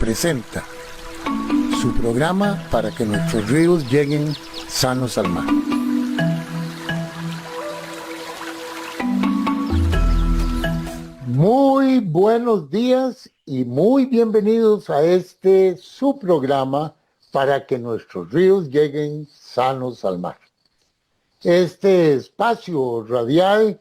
presenta su programa para que nuestros ríos lleguen sanos al mar. Muy buenos días y muy bienvenidos a su programa para que nuestros ríos lleguen sanos al mar. Este espacio radial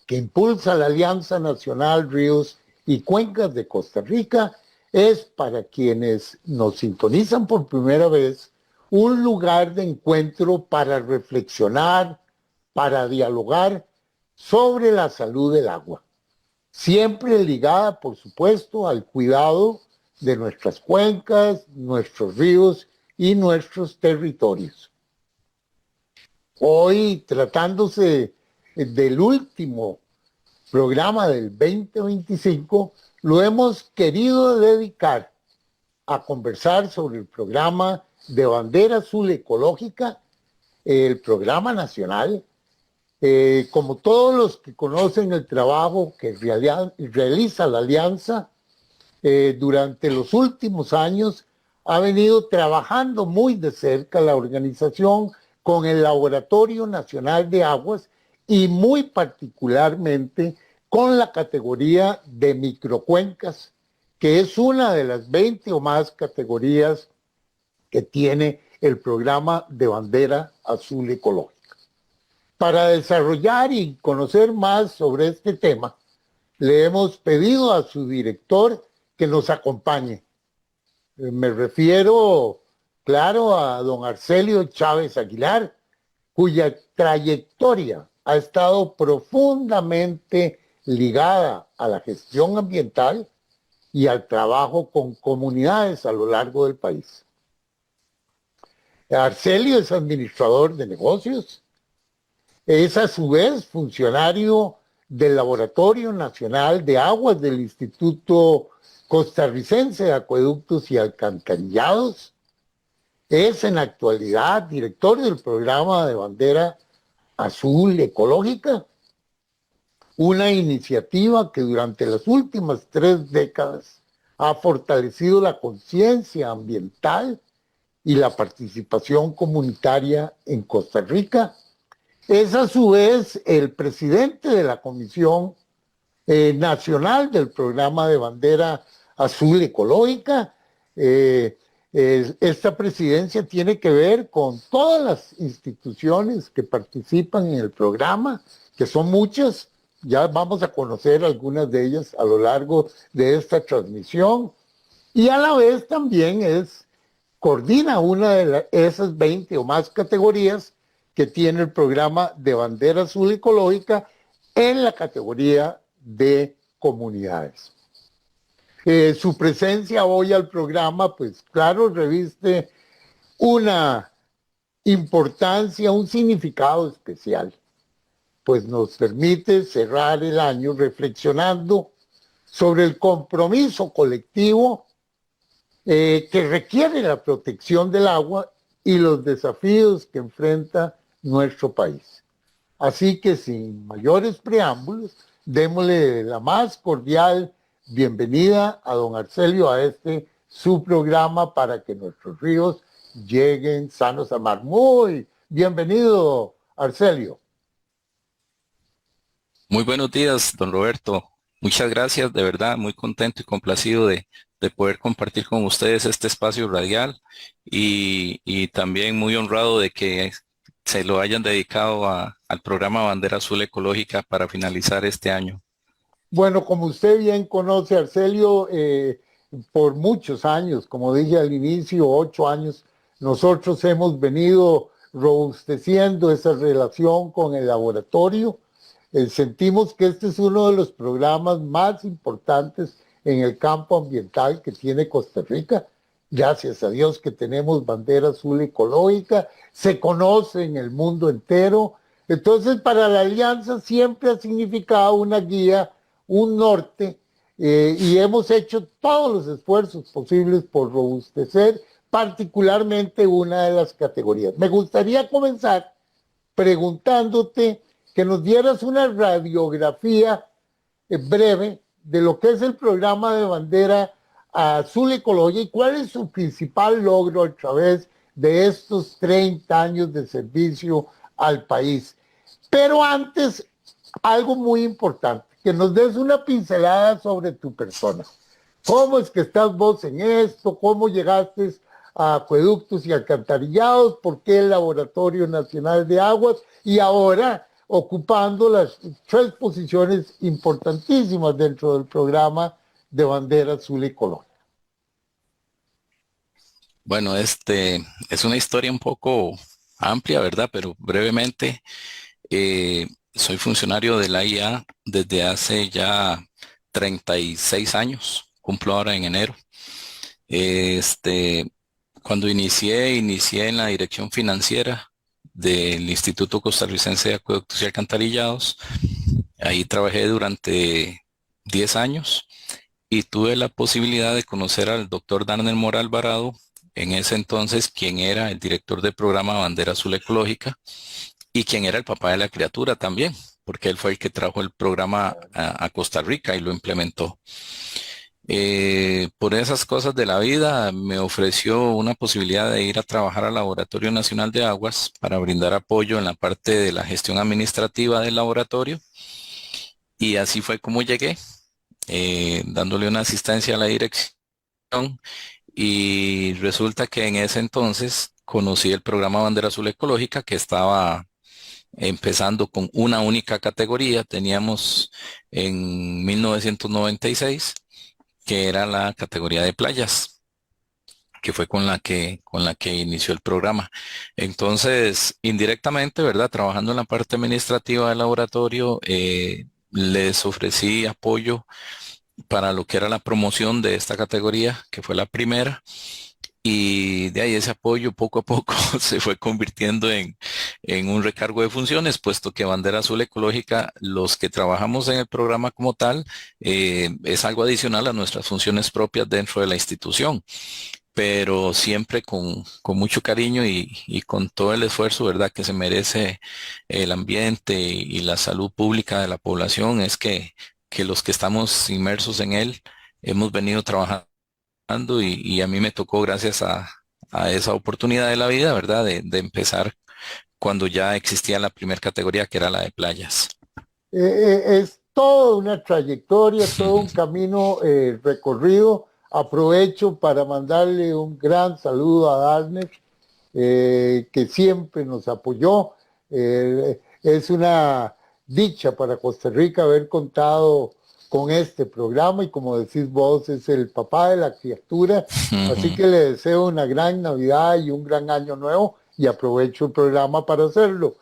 que impulsa la Alianza Nacional Ríos y Cuencas de Costa Rica es para quienes nos sintonizan por primera vez un lugar de encuentro para reflexionar, para dialogar sobre la salud del agua, siempre ligada, por supuesto, al cuidado de nuestras cuencas, nuestros ríos y nuestros territorios. Hoy, tratándose del último programa del 2025, lo hemos querido dedicar a conversar sobre el programa de Bandera Azul Ecológica, el programa nacional. Como todos los que conocen el trabajo que realiza la Alianza, durante los últimos años ha venido trabajando muy de cerca la organización con el Laboratorio Nacional de Aguas y muy particularmente con la categoría de microcuencas, que es una de las 20 o más categorías que tiene el programa de Bandera Azul Ecológica. Para desarrollar y conocer más sobre este tema, le hemos pedido a su director que nos acompañe. Me refiero, claro, a don Arcelio Chávez Aguilar, cuya trayectoria ha estado profundamente ligada a la gestión ambiental y al trabajo con comunidades a lo largo del país. Arcelio es administrador de negocios, es a su vez funcionario del Laboratorio Nacional de Aguas del Instituto Costarricense de Acueductos y Alcantarillados, es en la actualidad director del programa de Bandera Azul Ecológica, una iniciativa que durante las últimas 3 décadas ha fortalecido la conciencia ambiental y la participación comunitaria en Costa Rica. Es a su vez el presidente de la Comisión Nacional del Programa de Bandera Azul Ecológica. Esta presidencia tiene que ver con todas las instituciones que participan en el programa, que son muchas. Ya vamos a conocer algunas de ellas a lo largo de esta transmisión. Y a la vez también coordina una de esas 20 o más categorías que tiene el programa de Bandera Azul Ecológica en la categoría de comunidades. Su presencia hoy al programa, pues claro, reviste una importancia, un significado especial, pues nos permite cerrar el año reflexionando sobre el compromiso colectivo que requiere la protección del agua y los desafíos que enfrenta nuestro país. Así que sin mayores preámbulos, démosle la más cordial bienvenida a don Arcelio a su programa para que nuestros ríos lleguen sanos al mar. Muy bienvenido, Arcelio. Muy buenos días, don Roberto. Muchas gracias, de verdad, muy contento y complacido de poder compartir con ustedes este espacio radial y también muy honrado de que se lo hayan dedicado al programa Bandera Azul Ecológica para finalizar este año. Bueno, como usted bien conoce, Arcelio, por muchos años, como dije al inicio, 8 años, nosotros hemos venido robusteciendo esa relación con el laboratorio. Sentimos que este es uno de los programas más importantes en el campo ambiental que tiene Costa Rica. Gracias a Dios que tenemos Bandera Azul Ecológica, se conoce en el mundo entero. Entonces, para la Alianza siempre ha significado una guía, un norte, y hemos hecho todos los esfuerzos posibles por robustecer particularmente una de las categorías. Me gustaría comenzar preguntándote que nos dieras una radiografía breve de lo que es el programa de Bandera Azul Ecología y cuál es su principal logro a través de estos 30 años de servicio al país. Pero antes, algo muy importante, que nos des una pincelada sobre tu persona. ¿Cómo es que estás vos en esto? ¿Cómo llegaste a acueductos y alcantarillados? ¿Por qué el Laboratorio Nacional de Aguas? Y ahora ocupando las tres posiciones importantísimas dentro del programa de Bandera Azul Ecológica. Bueno, es una historia un poco amplia, ¿verdad? Pero brevemente, soy funcionario de la IA desde hace ya 36 años, cumplo ahora en enero. Este, Cuando inicié en la dirección financiera del Instituto Costarricense de Acueductos y Alcantarillados. Ahí trabajé durante 10 años y tuve la posibilidad de conocer al doctor Darnell Mora Alvarado, en ese entonces quien era el director del programa Bandera Azul Ecológica y quien era el papá de la criatura también, porque él fue el que trajo el programa a Costa Rica y lo implementó. Por esas cosas de la vida me ofreció una posibilidad de ir a trabajar al Laboratorio Nacional de Aguas para brindar apoyo en la parte de la gestión administrativa del laboratorio y así fue como llegué, dándole una asistencia a la dirección y resulta que en ese entonces conocí el programa Bandera Azul Ecológica que estaba empezando con una única categoría. Teníamos en 1996 que era la categoría de playas, que fue con la que inició el programa. Entonces, indirectamente, ¿verdad? Trabajando en la parte administrativa del laboratorio, les ofrecí apoyo para lo que era la promoción de esta categoría, que fue la primera. Y de ahí ese apoyo poco a poco se fue convirtiendo en un recargo de funciones, puesto que Bandera Azul Ecológica, los que trabajamos en el programa como tal, es algo adicional a nuestras funciones propias dentro de la institución, pero siempre con mucho cariño y con todo el esfuerzo, ¿verdad?, que se merece el ambiente y la salud pública de la población, es que los que estamos inmersos en él hemos venido trabajando y a mí me tocó gracias a esa oportunidad de la vida, ¿verdad? De empezar cuando ya existía la primera categoría que era la de playas. Es toda una trayectoria, todo un camino recorrido. Aprovecho para mandarle un gran saludo a Darner, que siempre nos apoyó. Es una dicha para Costa Rica haber contado con este programa y como decís vos, es el papá de la criatura. Así que le deseo una gran Navidad y un gran año nuevo y aprovecho el programa para hacerlo.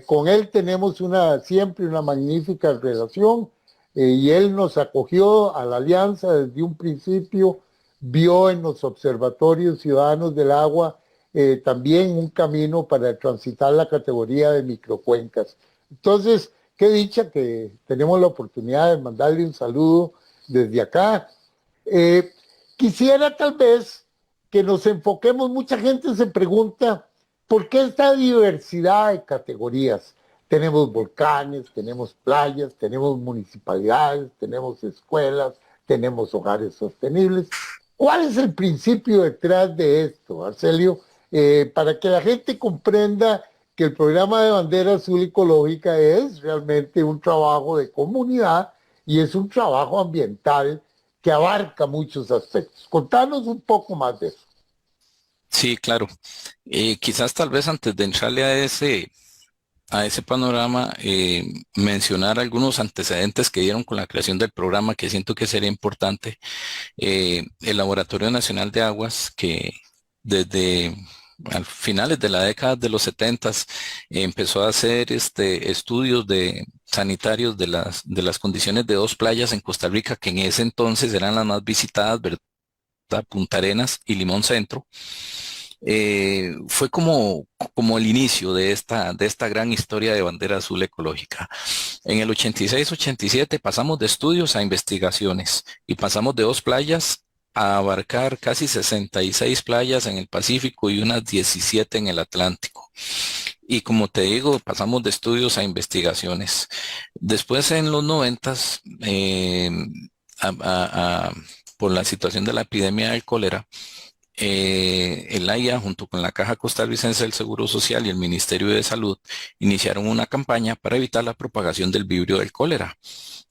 Con él tenemos siempre una magnífica relación y él nos acogió a la alianza desde un principio, vio en los observatorios ciudadanos del agua también un camino para transitar la categoría de microcuencas. Entonces, qué dicha que tenemos la oportunidad de mandarle un saludo desde acá. Eh, Quisiera tal vez que nos enfoquemos, mucha gente se pregunta, ¿por qué esta diversidad de categorías? Tenemos volcanes, tenemos playas, tenemos municipalidades, tenemos escuelas, tenemos hogares sostenibles. ¿Cuál es el principio detrás de esto, Arcelio? Para que la gente comprenda que el programa de Bandera Azul Ecológica es realmente un trabajo de comunidad y es un trabajo ambiental que abarca muchos aspectos. Contanos un poco más de eso. Sí, claro. Quizás tal vez antes de entrarle a ese panorama, mencionar algunos antecedentes que dieron con la creación del programa que siento que sería importante. El Laboratorio Nacional de Aguas, que desde a finales de la década de los 70 empezó a hacer estudios sanitarios de las condiciones de dos playas en Costa Rica, que en ese entonces eran las más visitadas, ¿verdad? Punta Arenas y Limón Centro. Fue como el inicio de esta gran historia de Bandera Azul Ecológica. En el 86-87 pasamos de estudios a investigaciones y pasamos de dos playas a abarcar casi 66 playas en el Pacífico y unas 17 en el Atlántico. Y como te digo, pasamos de estudios a investigaciones. Después en los 90 a por la situación de la epidemia del cólera, el AIA, junto con la Caja Costarricense del Seguro Social y el Ministerio de Salud, iniciaron una campaña para evitar la propagación del vibrio del cólera,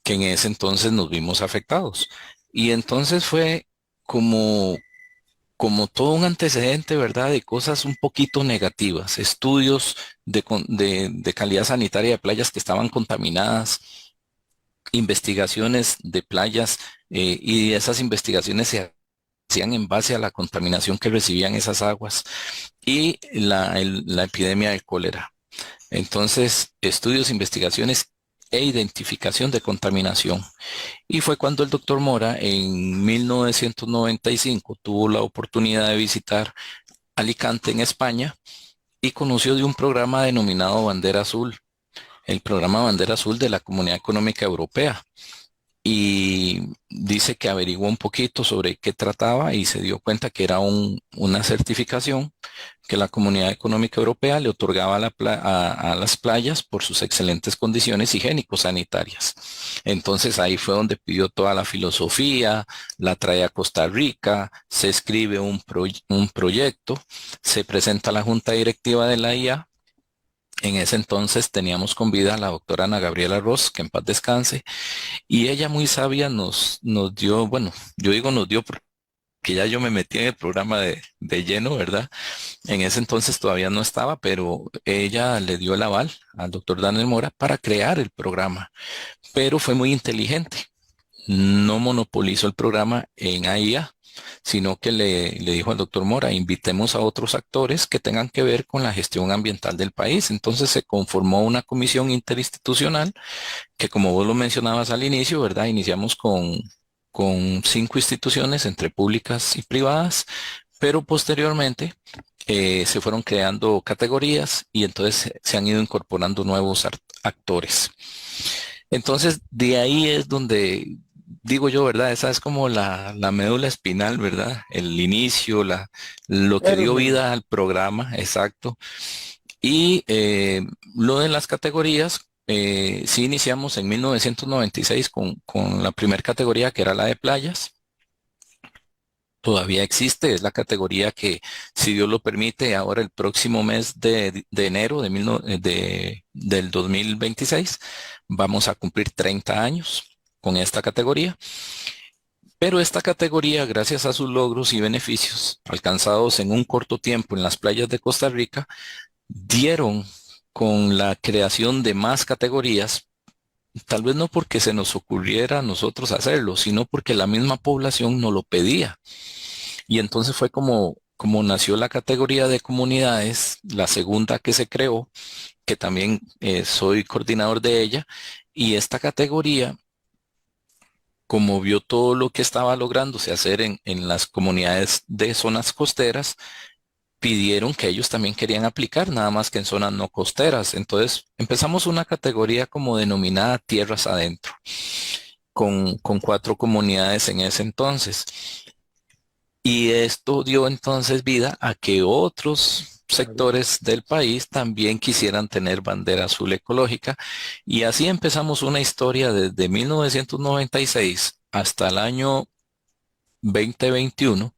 que en ese entonces nos vimos afectados. Y entonces fue como, como todo un antecedente, ¿verdad?, de cosas un poquito negativas, estudios de calidad sanitaria de playas que estaban contaminadas, investigaciones de playas, y esas investigaciones se hacían en base a la contaminación que recibían esas aguas y la epidemia del cólera. Entonces, estudios, investigaciones e identificación de contaminación. Y fue cuando el doctor Mora en 1995 tuvo la oportunidad de visitar Alicante en España y conoció de un programa denominado Bandera Azul, el programa Bandera Azul de la Comunidad Económica Europea, y dice que averiguó un poquito sobre qué trataba y se dio cuenta que era una certificación que la Comunidad Económica Europea le otorgaba a las playas por sus excelentes condiciones higiénico-sanitarias. Entonces ahí fue donde pidió toda la filosofía, la trae a Costa Rica, se escribe un proyecto, se presenta a la Junta Directiva de la IA. En ese entonces teníamos con vida a la doctora Ana Gabriela Ross, que en paz descanse, y ella muy sabia nos dio, bueno, yo digo nos dio porque ya yo me metí en el programa de lleno, ¿verdad? En ese entonces todavía no estaba, pero ella le dio el aval al doctor Daniel Mora para crear el programa, pero fue muy inteligente. No monopolizó el programa en AIA, sino que le dijo al doctor Mora, invitemos a otros actores que tengan que ver con la gestión ambiental del país. Entonces se conformó una comisión interinstitucional que, como vos lo mencionabas al inicio, ¿verdad? Iniciamos con 5 instituciones entre públicas y privadas, pero posteriormente se fueron creando categorías y entonces se han ido incorporando nuevos actores. Entonces, de ahí es donde digo yo, ¿verdad? Esa es como la médula espinal, ¿verdad? El inicio, lo que dio Germen. vida al programa, exacto. Y lo de las categorías, sí iniciamos en 1996 con la primera categoría, que era la de playas. Todavía existe, es la categoría que, si Dios lo permite, ahora el próximo mes de enero del 2026, vamos a cumplir 30 años con esta categoría. Pero esta categoría, gracias a sus logros y beneficios alcanzados en un corto tiempo en las playas de Costa Rica, dieron con la creación de más categorías, tal vez no porque se nos ocurriera a nosotros hacerlo, sino porque la misma población nos lo pedía. Y entonces fue como nació la categoría de comunidades, la segunda que se creó, que también soy coordinador de ella, y esta categoría, como vio todo lo que estaba lográndose hacer en las comunidades de zonas costeras, pidieron que ellos también querían aplicar, nada más que en zonas no costeras. Entonces empezamos una categoría como denominada Tierras Adentro, con 4 comunidades en ese entonces. Y esto dio entonces vida a que otros Claro. sectores del país también quisieran tener bandera azul ecológica. Y así empezamos una historia desde 1996 hasta el año 2021,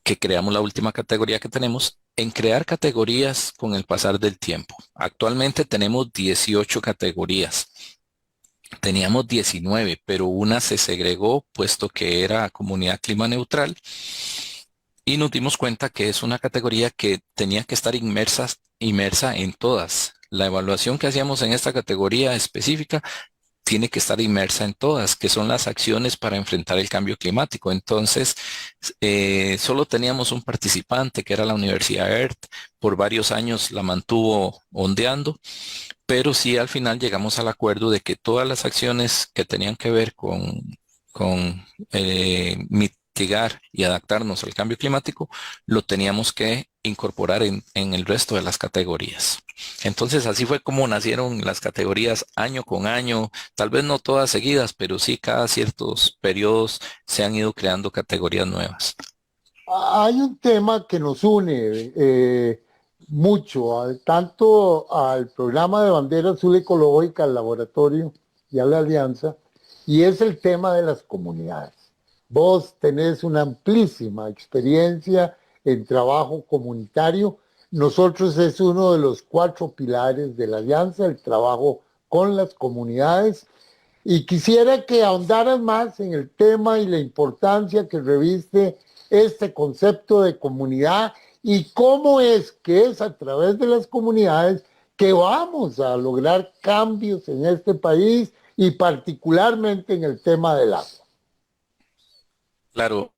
que creamos la última categoría que tenemos, en crear categorías con el pasar del tiempo. Actualmente tenemos 18 categorías. Teníamos 19, pero una se segregó puesto que era comunidad clima neutral, y nos dimos cuenta que es una categoría que tenía que estar inmersa en todas. La evaluación que hacíamos en esta categoría específica tiene que estar inmersa en todas, que son las acciones para enfrentar el cambio climático. Entonces, solo teníamos un participante, que era la Universidad EARTH. Por varios años la mantuvo ondeando, pero sí al final llegamos al acuerdo de que todas las acciones que tenían que ver con mitigar y adaptarnos al cambio climático, lo teníamos que incorporar en el resto de las categorías. Entonces así fue como nacieron las categorías año con año, tal vez no todas seguidas, pero sí cada ciertos periodos se han ido creando categorías nuevas. Hay un tema que nos une mucho, tanto al programa de Bandera Azul Ecológica, al laboratorio y a la alianza, y es el tema de las comunidades. Vos tenés una amplísima experiencia en trabajo comunitario. Nosotros es uno de los 4 pilares de la alianza, el trabajo con las comunidades. Y quisiera que ahondaras más en el tema y la importancia que reviste este concepto de comunidad y cómo es que es a través de las comunidades que vamos a lograr cambios en este país y particularmente en el tema del agua. Claro,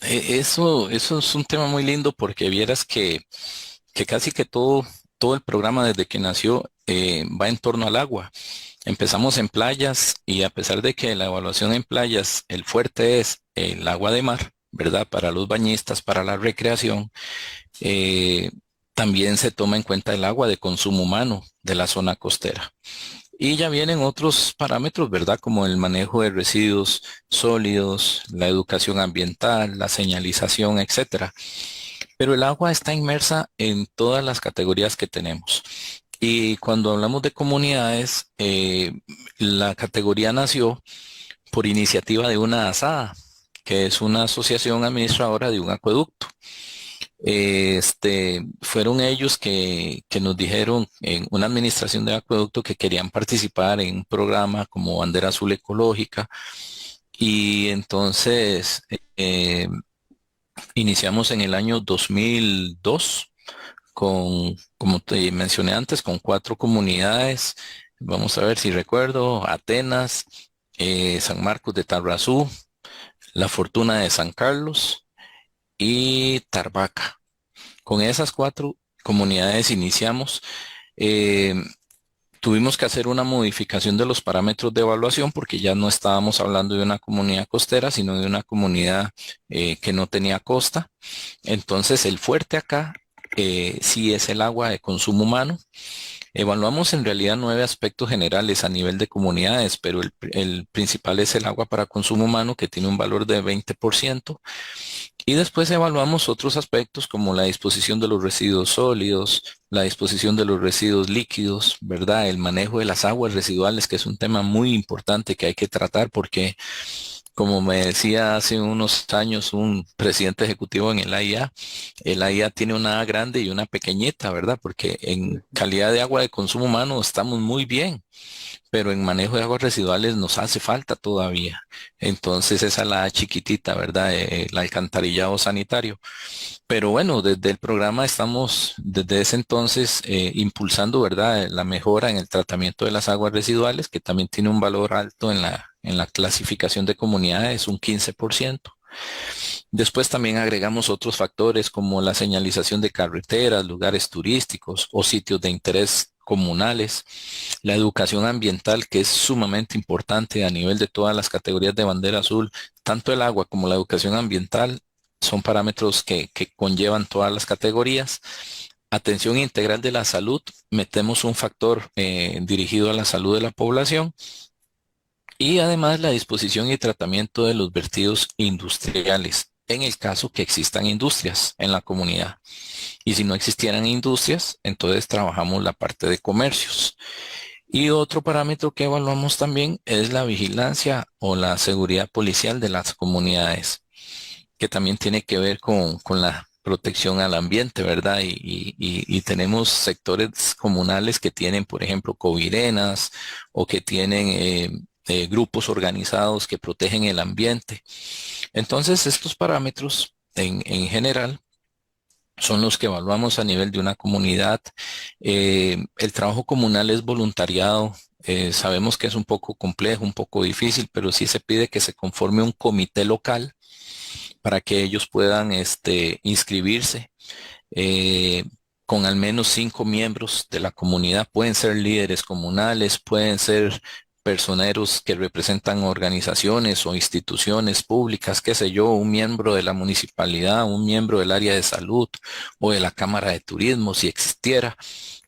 eso es un tema muy lindo porque vieras que casi que todo el programa desde que nació va en torno al agua. Empezamos en playas y a pesar de que la evaluación en playas, el fuerte es el agua de mar, ¿verdad? Para los bañistas, para la recreación, eh, también se toma en cuenta el agua de consumo humano de la zona costera. Y ya vienen otros parámetros, ¿verdad? Como el manejo de residuos sólidos, la educación ambiental, la señalización, etcétera. Pero el agua está inmersa en todas las categorías que tenemos. Y cuando hablamos de comunidades, la categoría nació por iniciativa de una ASAA, que es una asociación administradora de un acueducto. Fueron ellos que nos dijeron en una administración de acueducto que querían participar en un programa como Bandera Azul Ecológica. Y entonces iniciamos en el año 2002 con, como te mencioné antes, con 4 comunidades. Vamos a ver si recuerdo: Atenas, San Marcos de Tarrazú, La Fortuna de San Carlos y Tarbaca. Con esas 4 comunidades iniciamos. Eh, Tuvimos que hacer una modificación de los parámetros de evaluación porque ya no estábamos hablando de una comunidad costera, sino de una comunidad que no tenía costa. Entonces, el fuerte acá sí es el agua de consumo humano. Evaluamos en realidad 9 aspectos generales a nivel de comunidades, pero el principal es el agua para consumo humano, que tiene un valor de 20%. Y después evaluamos otros aspectos como la disposición de los residuos sólidos, la disposición de los residuos líquidos, ¿verdad? El manejo de las aguas residuales, que es un tema muy importante que hay que tratar porque, como me decía hace unos años un presidente ejecutivo en el AIA tiene una A grande y una pequeñita, ¿verdad? Porque en calidad de agua de consumo humano estamos muy bien, pero en manejo de aguas residuales nos hace falta todavía. Entonces esa es la A chiquitita, ¿verdad? El alcantarillado sanitario. Pero bueno, desde el programa estamos desde ese entonces impulsando, ¿verdad? La mejora en el tratamiento de las aguas residuales, que también tiene un valor alto en la clasificación de comunidades, un 15%. Después también agregamos otros factores como la señalización de carreteras, lugares turísticos o sitios de interés comunales, la educación ambiental, que es sumamente importante a nivel de todas las categorías de bandera azul. Tanto el agua como la educación ambiental son parámetros que conllevan todas las categorías. Atención integral de la salud, metemos un factor dirigido a la salud de la población. Y además la disposición y tratamiento de los vertidos industriales, en el caso que existan industrias en la comunidad. Y si no existieran industrias, entonces trabajamos la parte de comercios. Y otro parámetro que evaluamos también es la vigilancia o la seguridad policial de las comunidades, que también tiene que ver con la protección al ambiente, ¿verdad? Y tenemos sectores comunales que tienen, por ejemplo, covirenas o que tienen grupos organizados que protegen el ambiente. Entonces, estos parámetros en general son los que evaluamos a nivel de una comunidad. El trabajo comunal es voluntariado. Sabemos que es un poco complejo, un poco difícil, pero sí se pide que se conforme un comité local para que ellos puedan inscribirse eh, con al menos 5 miembros de la comunidad. Pueden ser líderes comunales, pueden ser personeros que representan organizaciones o instituciones públicas, qué sé yo, un miembro de la municipalidad, un miembro del área de salud o de la Cámara de Turismo, si existiera,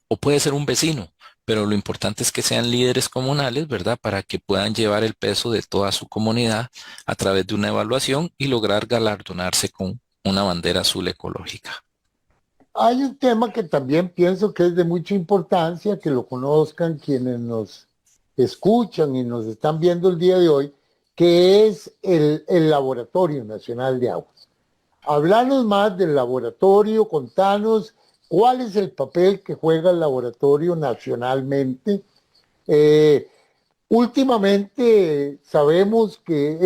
o puede ser un vecino. Pero lo importante es que sean líderes comunales, ¿verdad? Para que puedan llevar el peso de toda su comunidad a través de una evaluación y lograr galardonarse con una bandera azul ecológica. Hay un tema que también pienso que es de mucha importancia, que lo conozcan quienes nos escuchan y nos están viendo el día de hoy, que es el Laboratorio Nacional de Aguas. Hablanos más del laboratorio, contanos cuál es el papel que juega el laboratorio nacionalmente. Eh, Últimamente sabemos que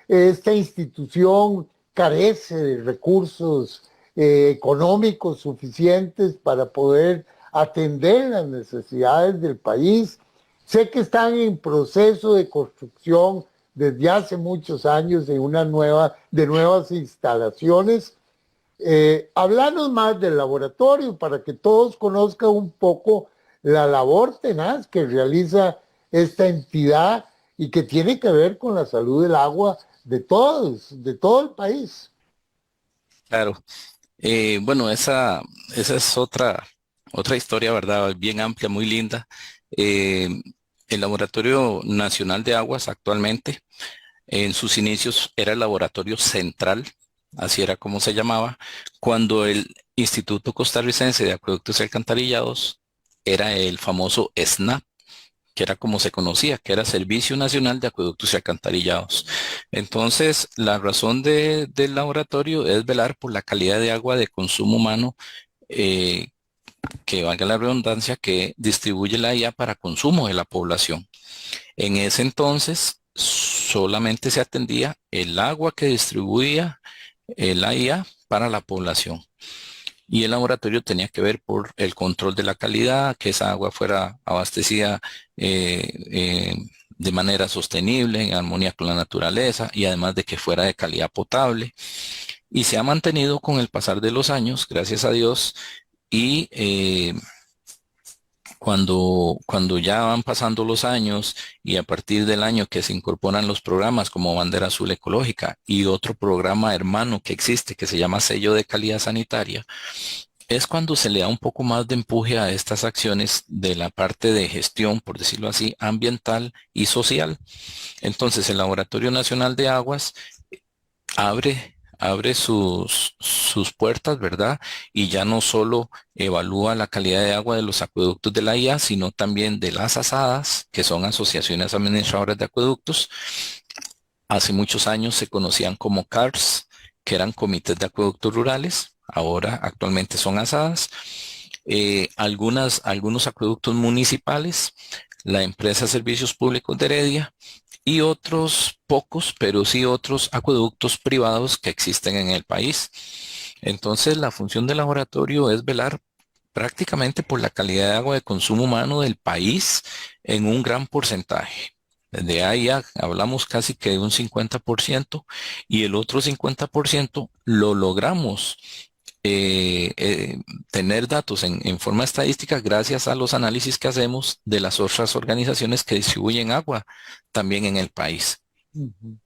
esta institución carece de recursos económicos suficientes para poder atender las necesidades del país. Sé que están en proceso de construcción desde hace muchos años de nuevas instalaciones. Hablanos más del laboratorio para que todos conozcan un poco la labor tenaz que realiza esta entidad y que tiene que ver con la salud del agua de todos, de todo el país. Claro. Bueno, esa es otra historia, ¿verdad? Bien amplia, muy linda. Eh, el Laboratorio Nacional de Aguas actualmente, en sus inicios era el Laboratorio Central, así era como se llamaba, cuando el Instituto Costarricense de Acueductos y Alcantarillados era el famoso SNAP, que era como se conocía, que era Servicio Nacional de Acueductos y Alcantarillados. Entonces, la razón del laboratorio es velar por la calidad de agua de consumo humano, eh, que valga la redundancia, que distribuye la IA para consumo de la población. En ese entonces, solamente se atendía el agua que distribuía la IA para la población. Y el laboratorio tenía que ver por el control de la calidad, que esa agua fuera abastecida de manera sostenible, en armonía con la naturaleza y además de que fuera de calidad potable. Y se ha mantenido con el pasar de los años, gracias a Dios, y cuando ya van pasando los años y a partir del año que se incorporan los programas como Bandera Azul Ecológica y otro programa hermano que existe que se llama Sello de Calidad Sanitaria, es cuando se le da un poco más de empuje a estas acciones de la parte de gestión, por decirlo así, ambiental y social. Entonces, el Laboratorio Nacional de Aguas abre sus puertas, ¿verdad? Y ya no solo evalúa la calidad de agua de los acueductos de la IA, sino también de las ASADAS, que son asociaciones administradoras de acueductos. Hace muchos años se conocían como CARS, que eran comités de acueductos rurales. Ahora actualmente son ASADAS. Algunos acueductos municipales, la empresa Servicios Públicos de Heredia y otros pocos, pero sí otros acueductos privados que existen en el país. Entonces, la función del laboratorio es velar prácticamente por la calidad de agua de consumo humano del país en un gran porcentaje. Desde ahí ya hablamos casi que de un 50% y el otro 50% lo logramos eh, eh, tener datos en forma estadística gracias a los análisis que hacemos de las otras organizaciones que distribuyen agua también en el país. Ujú.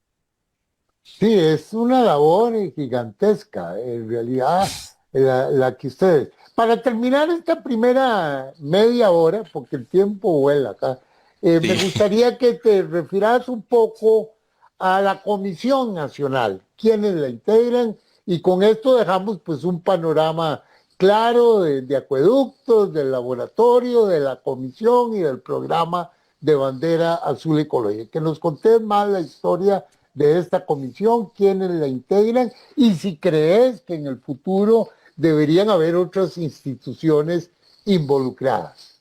Sí, es una labor gigantesca, en realidad, la que ustedes. Para terminar esta primera media hora, porque el tiempo vuela acá, me Sí. gustaría que te refieras un poco a la Comisión Nacional, quiénes la integran, y con esto dejamos pues un panorama claro de acueductos, del laboratorio, de la comisión y del programa de Bandera Azul Ecológica. Que nos contés más la historia de esta comisión, quiénes la integran y si crees que en el futuro deberían haber otras instituciones involucradas.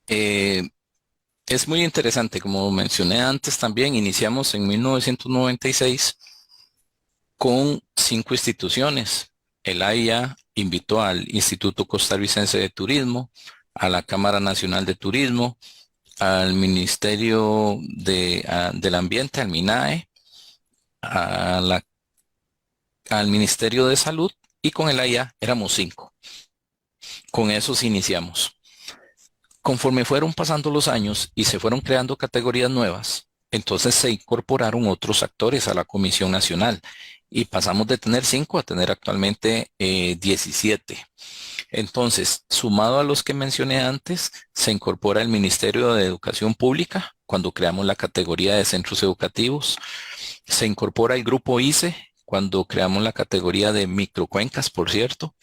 Eh, es muy interesante, como mencioné antes también, iniciamos en 1996 con 5 instituciones. El AIA invitó al Instituto Costarricense de Turismo, a la Cámara Nacional de Turismo, al Ministerio del Ambiente, al MINAE, a al Ministerio de Salud y con el AIA éramos 5. Con esos iniciamos. Conforme fueron pasando los años y se fueron creando categorías nuevas, entonces se incorporaron otros actores a la Comisión Nacional y pasamos de tener 5 a tener actualmente 17. Entonces, sumado a los que mencioné antes, se incorpora el Ministerio de Educación Pública cuando creamos la categoría de centros educativos. Se incorpora el grupo ICE cuando creamos la categoría de microcuencas, por cierto.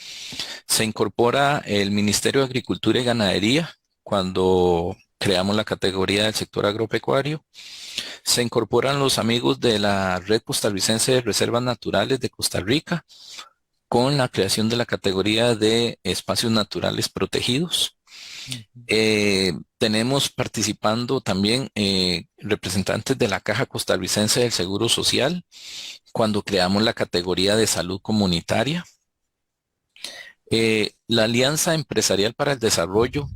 Se incorpora el Ministerio de Agricultura y Ganadería cuando creamos la categoría del sector agropecuario. Se incorporan los amigos de la Red Costarricense de Reservas Naturales de Costa Rica con la creación de la categoría de espacios naturales protegidos. Tenemos participando también representantes de la Caja Costarricense del Seguro Social cuando creamos la categoría de salud comunitaria. La Alianza Empresarial para el Desarrollo,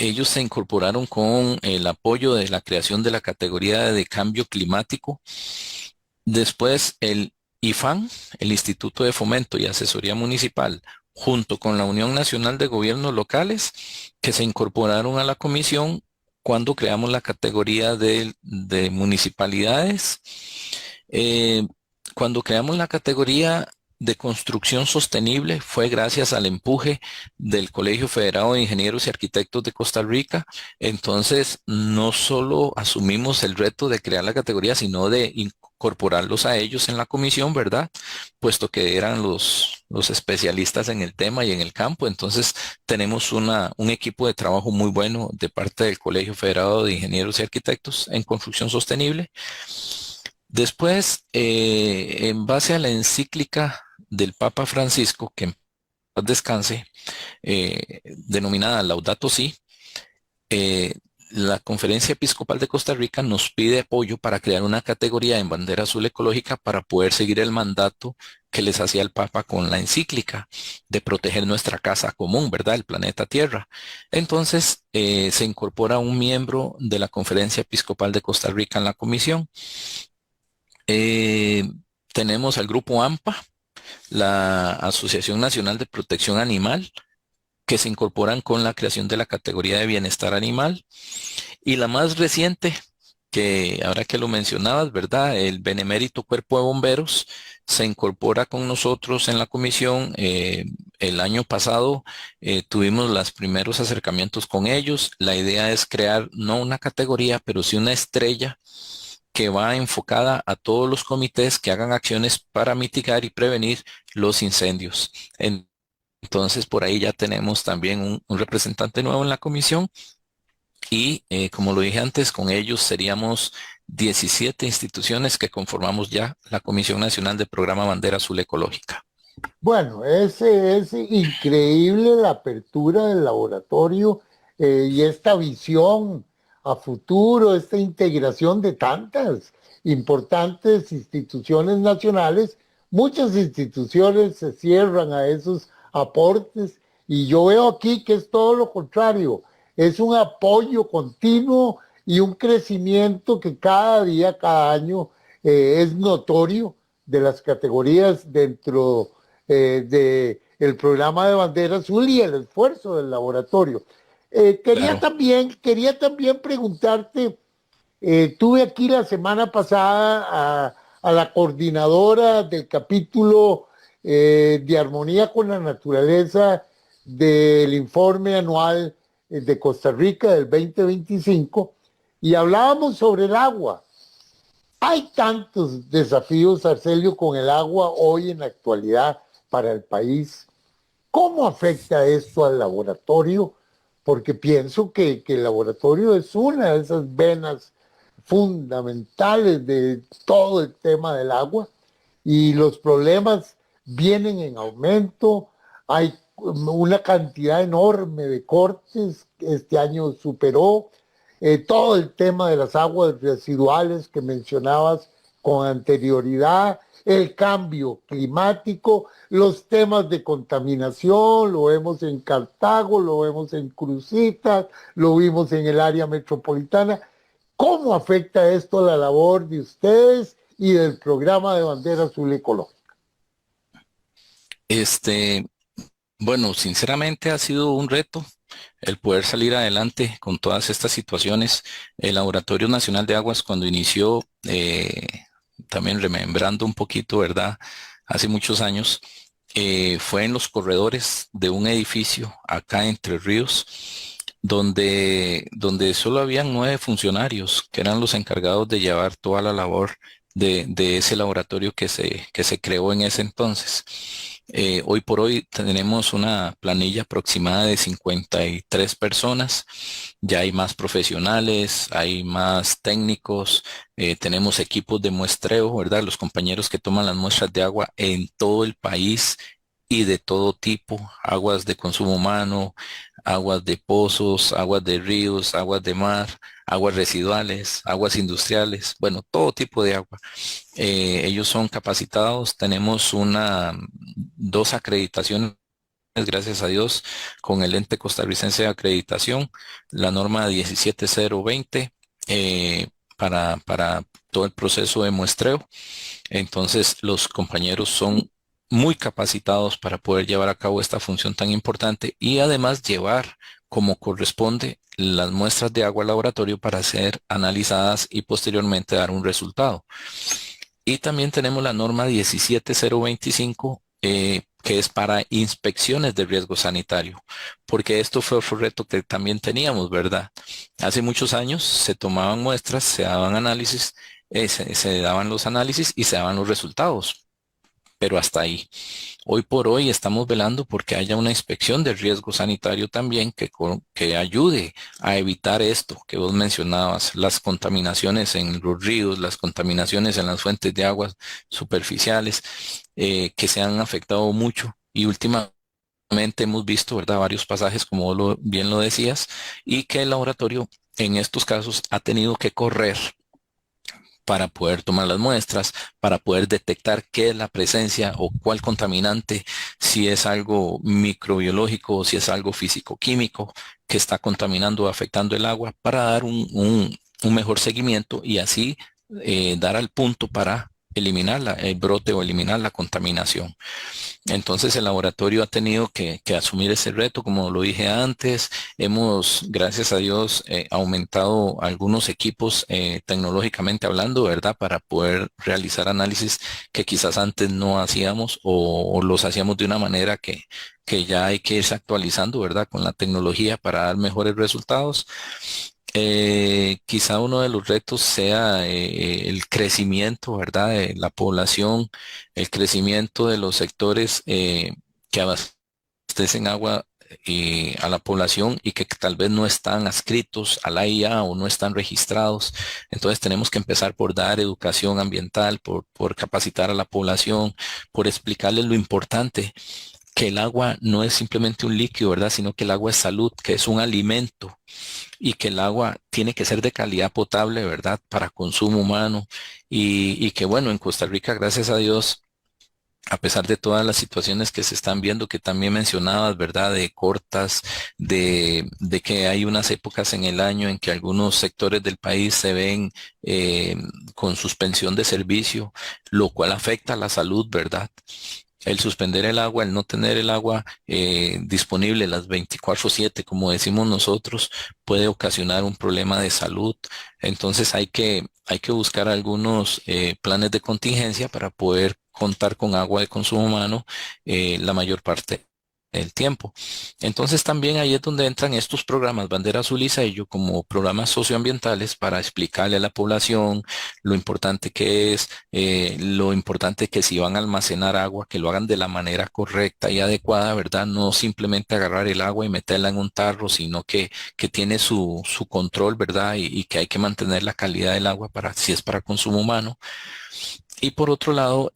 ellos se incorporaron con el apoyo de la creación de la categoría de cambio climático. Después el IFAN, el Instituto de Fomento y Asesoría Municipal, junto con la Unión Nacional de Gobiernos Locales, que se incorporaron a la comisión cuando creamos la categoría de municipalidades. Cuando creamos la categoría de construcción sostenible fue gracias al empuje del Colegio Federado de Ingenieros y Arquitectos de Costa Rica. Entonces, no solo asumimos el reto de crear la categoría, sino de incorporarlos a ellos en la comisión, ¿verdad? Puesto que eran los especialistas en el tema y en el campo. Entonces, tenemos un equipo de trabajo muy bueno de parte del Colegio Federado de Ingenieros y Arquitectos en construcción sostenible. Después, en base a la encíclica del Papa Francisco, que en paz descanse, denominada Laudato Si, la Conferencia Episcopal de Costa Rica nos pide apoyo para crear una categoría en bandera azul ecológica para poder seguir el mandato que les hacía el Papa con la encíclica de proteger nuestra casa común, ¿verdad? El planeta Tierra. Entonces, se incorpora un miembro de la Conferencia Episcopal de Costa Rica en la comisión. Tenemos al grupo AMPA, la Asociación Nacional de Protección Animal, que se incorporan con la creación de la categoría de bienestar animal. Y la más reciente, que ahora que lo mencionabas, ¿verdad? El Benemérito Cuerpo de Bomberos se incorpora con nosotros en la comisión. El año pasado tuvimos los primeros acercamientos con ellos. La idea es crear no una categoría, pero sí una estrella que va enfocada a todos los comités que hagan acciones para mitigar y prevenir los incendios. Entonces, por ahí ya tenemos también un representante nuevo en la comisión y, como lo dije antes, con ellos seríamos 17 instituciones que conformamos ya la Comisión Nacional de Programa Bandera Azul Ecológica. Bueno, es increíble la apertura del laboratorio y esta visión a futuro, esta integración de tantas importantes instituciones nacionales. Muchas instituciones se cierran a esos aportes y yo veo aquí que es todo lo contrario, es un apoyo continuo y un crecimiento que cada día, cada año es notorio de las categorías dentro del programa de Bandera Azul y el esfuerzo del laboratorio. Quería Claro. también preguntarte, tuve aquí la semana pasada a la coordinadora del capítulo de Armonía con la Naturaleza del informe anual de Costa Rica del 2025 y hablábamos sobre el agua. Hay tantos desafíos, Arcelio, con el agua hoy en la actualidad para el país. ¿Cómo afecta esto al laboratorio? Porque pienso que el laboratorio es una de esas venas fundamentales de todo el tema del agua y los problemas vienen en aumento. Hay una cantidad enorme de cortes que este año superó. Todo el tema de las aguas residuales que mencionabas con anterioridad, el cambio climático, los temas de contaminación, lo vemos en Cartago, lo vemos en Cruzitas, lo vimos en el área metropolitana. ¿Cómo afecta esto a la labor de ustedes y del programa de Bandera Azul Ecológica? Bueno, sinceramente ha sido un reto el poder salir adelante con todas estas situaciones. El Laboratorio Nacional de Aguas cuando inició, también remembrando un poquito, ¿verdad? Hace muchos años, fue en los corredores de un edificio acá en Entre Ríos, donde solo habían 9 funcionarios que eran los encargados de llevar toda la labor de ese laboratorio que se creó en ese entonces. Hoy por hoy tenemos una planilla aproximada de 53 personas. Ya hay más profesionales, hay más técnicos, tenemos equipos de muestreo, ¿verdad? Los compañeros que toman las muestras de agua en todo el país y de todo tipo, aguas de consumo humano, aguas de pozos, aguas de ríos, aguas de mar, aguas residuales, aguas industriales, bueno, todo tipo de agua. Ellos son capacitados, tenemos dos acreditaciones, gracias a Dios, con el ente costarricense de acreditación, la norma 17020, para todo el proceso de muestreo. Entonces, los compañeros son muy capacitados para poder llevar a cabo esta función tan importante y además llevar como corresponde las muestras de agua al laboratorio para ser analizadas y posteriormente dar un resultado. Y también tenemos la norma 17025, que es para inspecciones de riesgo sanitario, porque esto fue otro reto que también teníamos, ¿verdad? Hace muchos años se tomaban muestras, se daban análisis, se daban los análisis y se daban los resultados, pero hasta ahí. Hoy por hoy estamos velando porque haya una inspección de riesgo sanitario también que ayude a evitar esto que vos mencionabas, las contaminaciones en los ríos, las contaminaciones en las fuentes de aguas superficiales, que se han afectado mucho y últimamente hemos visto, ¿verdad? Varios pasajes, como vos bien lo decías, y que el laboratorio en estos casos ha tenido que correr para poder tomar las muestras, para poder detectar qué es la presencia o cuál contaminante, si es algo microbiológico o si es algo físico-químico que está contaminando o afectando el agua, para dar un mejor seguimiento y así dar al punto para eliminar el brote o eliminar la contaminación. Entonces el laboratorio ha tenido que asumir ese reto, como lo dije antes. Hemos, gracias a Dios, aumentado algunos equipos tecnológicamente hablando, ¿verdad? Para poder realizar análisis que quizás antes no hacíamos o los hacíamos de una manera que ya hay que irse actualizando, ¿verdad? Con la tecnología para dar mejores resultados. Quizá uno de los retos sea el crecimiento, ¿verdad? De la población, el crecimiento de los sectores que abastecen agua a la población y que tal vez no están adscritos a la IA o no están registrados. Entonces tenemos que empezar por dar educación ambiental, por capacitar a la población, por explicarles lo importante que el agua no es simplemente un líquido, ¿verdad? Sino que el agua es salud, que es un alimento y que el agua tiene que ser de calidad potable, ¿verdad? Para consumo humano y que bueno, en Costa Rica, gracias a Dios, a pesar de todas las situaciones que se están viendo, que también mencionabas, ¿verdad? De cortas, de que hay unas épocas en el año en que algunos sectores del país se ven con suspensión de servicio, lo cual afecta a la salud, ¿verdad? El suspender el agua, el no tener el agua disponible las 24/7, como decimos nosotros, puede ocasionar un problema de salud. Entonces hay que buscar algunos planes de contingencia para poder contar con agua de consumo humano la mayor parte del tiempo. Entonces también ahí es donde entran estos programas Bandera Azul y Sello como programas socioambientales para explicarle a la población lo importante que es, lo importante que si van a almacenar agua, que lo hagan de la manera correcta y adecuada, ¿verdad? No simplemente agarrar el agua y meterla en un tarro, sino que tiene su control, ¿verdad? Y que hay que mantener la calidad del agua para, si es para consumo humano. Y por otro lado,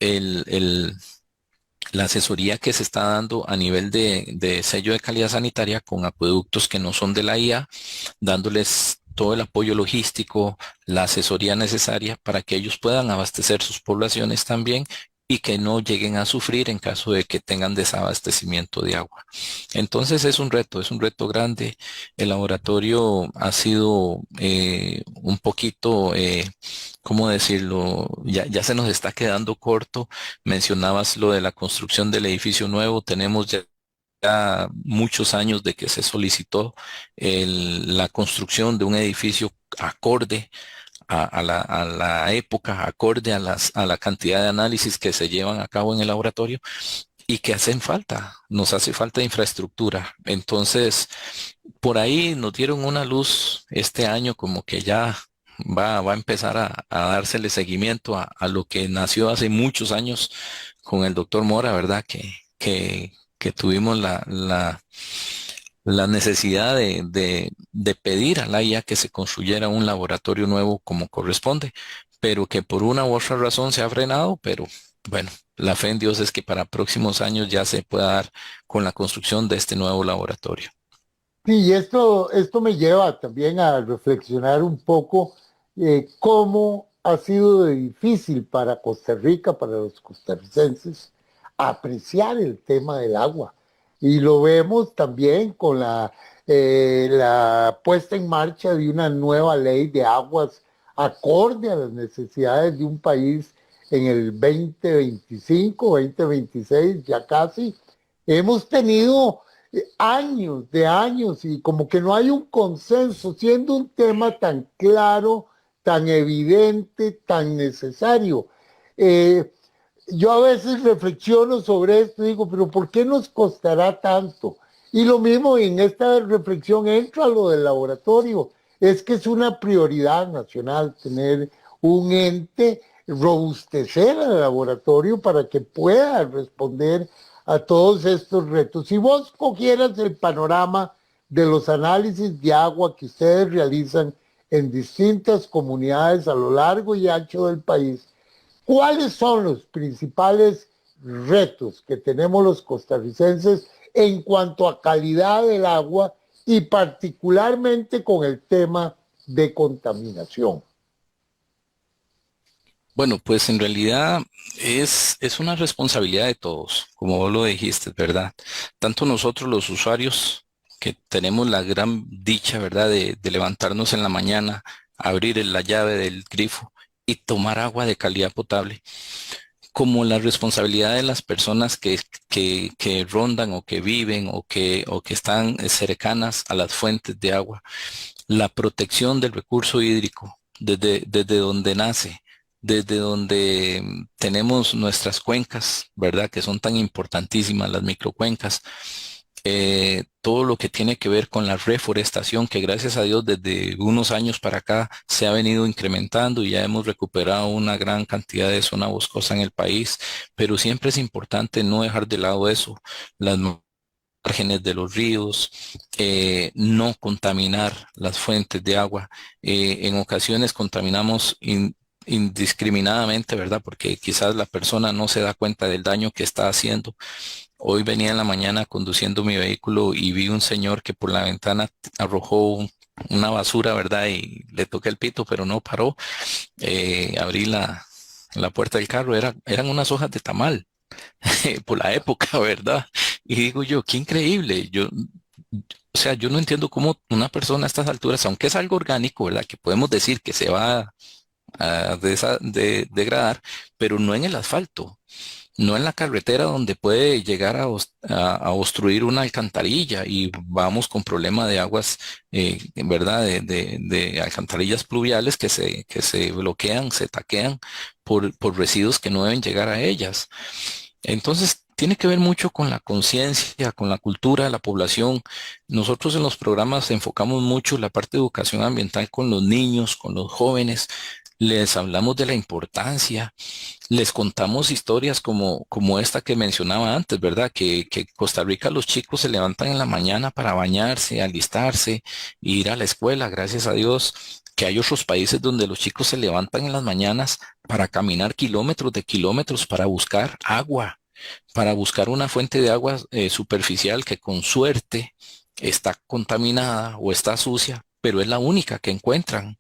la asesoría que se está dando a nivel de sello de calidad sanitaria con acueductos que no son de la IA, dándoles todo el apoyo logístico, la asesoría necesaria para que ellos puedan abastecer sus poblaciones también y que no lleguen a sufrir en caso de que tengan desabastecimiento de agua. Entonces es un reto grande. El laboratorio ha sido un poquito, ¿cómo decirlo? Ya se nos está quedando corto. Mencionabas lo de la construcción del edificio nuevo. Tenemos ya muchos años de que se solicitó la construcción de un edificio acorde a la época, acorde a la cantidad de análisis que se llevan a cabo en el laboratorio y que hacen falta, nos hace falta infraestructura. Entonces, por ahí nos dieron una luz este año como que ya va a empezar a dársele seguimiento a lo que nació hace muchos años con el doctor Mora, ¿verdad? Que tuvimos la necesidad de pedir a la IA que se construyera un laboratorio nuevo como corresponde, pero que por una u otra razón se ha frenado, pero bueno, la fe en Dios es que para próximos años ya se pueda dar con la construcción de este nuevo laboratorio. Sí, y esto me lleva también a reflexionar un poco cómo ha sido de difícil para Costa Rica, para los costarricenses, apreciar el tema del agua. Y lo vemos también con la puesta en marcha de una nueva ley de aguas acorde a las necesidades de un país en el 2025, 2026, ya casi. Hemos tenido años de años y como que no hay un consenso, siendo un tema tan claro, tan evidente, tan necesario. Eh, yo a veces reflexiono sobre esto y digo, pero ¿por qué nos costará tanto? Y lo mismo en esta reflexión entra a lo del laboratorio. Es que es una prioridad nacional tener un ente, robustecer al laboratorio para que pueda responder a todos estos retos. Si vos cogieras el panorama de los análisis de agua que ustedes realizan en distintas comunidades a lo largo y ancho del país, ¿cuáles son los principales retos que tenemos los costarricenses en cuanto a calidad del agua y particularmente con el tema de contaminación? Bueno, pues en realidad es una responsabilidad de todos, como vos lo dijiste, ¿verdad? Tanto nosotros los usuarios, que tenemos la gran dicha, ¿verdad?, de levantarnos en la mañana, abrir la llave del grifo y tomar agua de calidad potable, como la responsabilidad de las personas que rondan o que viven o que están cercanas a las fuentes de agua, la protección del recurso hídrico desde donde nace, desde donde tenemos nuestras cuencas, ¿verdad? Que son tan importantísimas, las microcuencas. Todo lo que tiene que ver con la reforestación, que gracias a Dios desde unos años para acá se ha venido incrementando y ya hemos recuperado una gran cantidad de zona boscosa en el país, pero siempre es importante no dejar de lado eso, las márgenes de los ríos, no contaminar las fuentes de agua. En ocasiones contaminamos indiscriminadamente, ¿verdad? Porque quizás la persona no se da cuenta del daño que está haciendo. Hoy venía en la mañana conduciendo mi vehículo y vi un señor que por la ventana arrojó una basura, ¿verdad? Y le toqué el pito, pero no paró. Abrí la puerta del carro, eran unas hojas de tamal por la época, ¿verdad? Y digo yo, qué increíble. O sea, yo no entiendo cómo una persona a estas alturas, aunque es algo orgánico, ¿verdad? Que podemos decir que se va a degradar, pero no en el asfalto, no en la carretera donde puede llegar a obstruir una alcantarilla y vamos con problema de aguas, ¿verdad? De alcantarillas pluviales que se bloquean, se taquean por residuos que no deben llegar a ellas. Entonces, tiene que ver mucho con la conciencia, con la cultura de la población. Nosotros en los programas enfocamos mucho la parte de educación ambiental con los niños, con los jóvenes. Les hablamos de la importancia, les contamos historias como esta que mencionaba antes, ¿verdad? Que Costa Rica los chicos se levantan en la mañana para bañarse, alistarse, ir a la escuela, gracias a Dios. Que hay otros países donde los chicos se levantan en las mañanas para caminar kilómetros de kilómetros para buscar agua, para buscar una fuente de agua superficial que con suerte está contaminada o está sucia, pero es la única que encuentran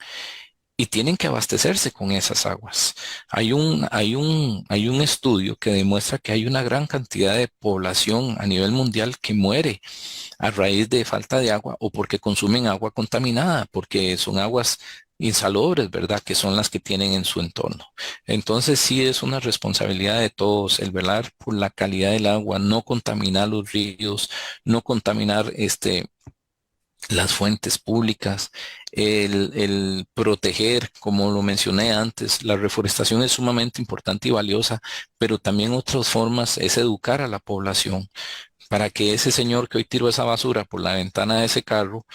y tienen que abastecerse con esas aguas. Hay un estudio que demuestra que hay una gran cantidad de población a nivel mundial que muere a raíz de falta de agua o porque consumen agua contaminada, porque son aguas insalubres, ¿verdad? Que son las que tienen en su entorno. Entonces sí es una responsabilidad de todos el velar por la calidad del agua, no contaminar los ríos, no contaminar las fuentes públicas, el proteger, como lo mencioné antes, la reforestación es sumamente importante y valiosa, pero también otras formas es educar a la población para que ese señor que hoy tiró esa basura por la ventana de ese carro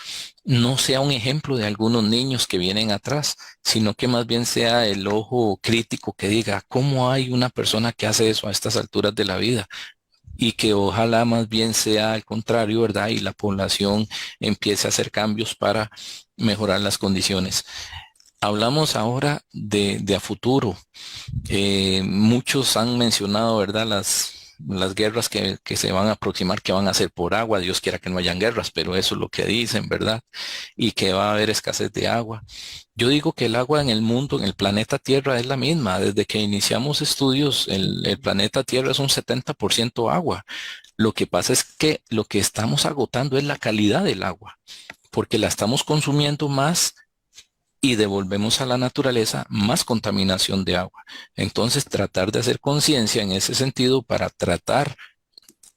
no sea un ejemplo de algunos niños que vienen atrás, sino que más bien sea el ojo crítico que diga, ¿cómo hay una persona que hace eso a estas alturas de la vida? Y que ojalá más bien sea al contrario, ¿verdad? Y la población empiece a hacer cambios para mejorar las condiciones. Hablamos ahora de a futuro. Muchos han mencionado, ¿verdad? Las guerras que se van a aproximar, que van a ser por agua. Dios quiera que no hayan guerras, pero eso es lo que dicen, ¿verdad? Y que va a haber escasez de agua. Yo digo que el agua en el mundo, en el planeta Tierra, es la misma. Desde que iniciamos estudios, el planeta Tierra es un 70% agua. Lo que pasa es que lo que estamos agotando es la calidad del agua, porque la estamos consumiendo más y devolvemos a la naturaleza más contaminación de agua. Entonces, tratar de hacer conciencia en ese sentido para tratar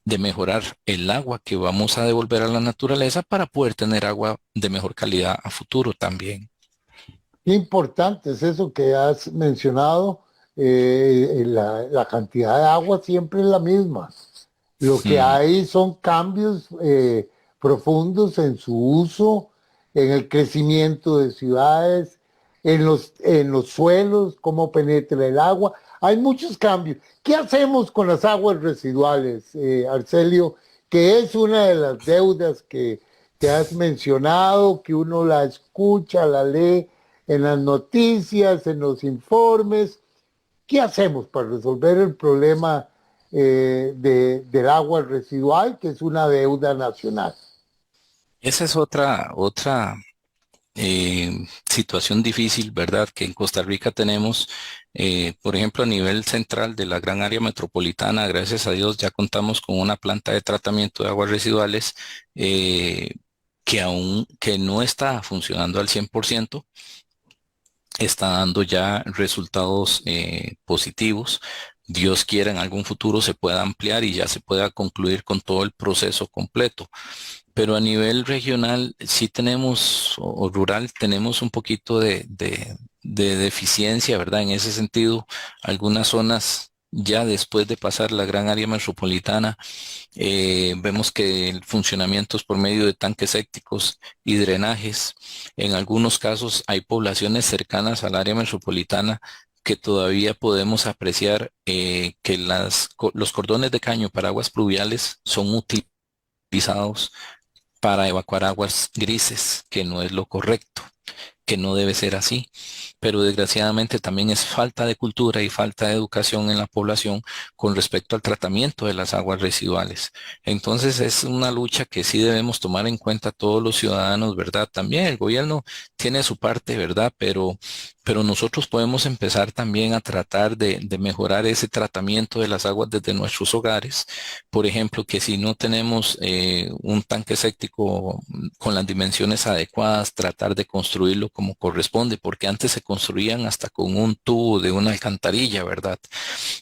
de mejorar el agua que vamos a devolver a la naturaleza para poder tener agua de mejor calidad a futuro también. Qué importante es eso que has mencionado. La cantidad de agua siempre es la misma. Lo que Mm, hay son cambios profundos en su uso, en el crecimiento de ciudades, en los suelos, cómo penetra el agua. Hay muchos cambios. ¿Qué hacemos con las aguas residuales, Arcelio? Que es una de las deudas que has mencionado, que uno la escucha, la lee en las noticias, en los informes. ¿Qué hacemos para resolver el problema del agua residual, que es una deuda nacional? Esa es otra situación difícil, ¿verdad? Que en Costa Rica tenemos, por ejemplo, a nivel central de la gran área metropolitana, gracias a Dios ya contamos con una planta de tratamiento de aguas residuales eh, que no está funcionando al 100%, está dando ya resultados positivos. Dios quiera en algún futuro se pueda ampliar y ya se pueda concluir con todo el proceso completo. Pero a nivel regional sí tenemos, o rural, tenemos un poquito de deficiencia, ¿verdad? En ese sentido, algunas zonas ya después de pasar la gran área metropolitana, vemos que el funcionamiento es por medio de tanques sépticos y drenajes. En algunos casos hay poblaciones cercanas al área metropolitana que todavía podemos apreciar que los cordones de caño para aguas pluviales son utilizados para evacuar aguas grises, que no es lo correcto, que no debe ser así. Pero desgraciadamente también es falta de cultura y falta de educación en la población con respecto al tratamiento de las aguas residuales. Entonces es una lucha que sí debemos tomar en cuenta todos los ciudadanos, ¿verdad? También el gobierno tiene su parte, ¿verdad? Pero nosotros podemos empezar también a tratar de mejorar ese tratamiento de las aguas desde nuestros hogares. Por ejemplo, que si no tenemos un tanque séptico con las dimensiones adecuadas, tratar de construirlo como corresponde, porque antes se construían hasta con un tubo de una alcantarilla, ¿verdad?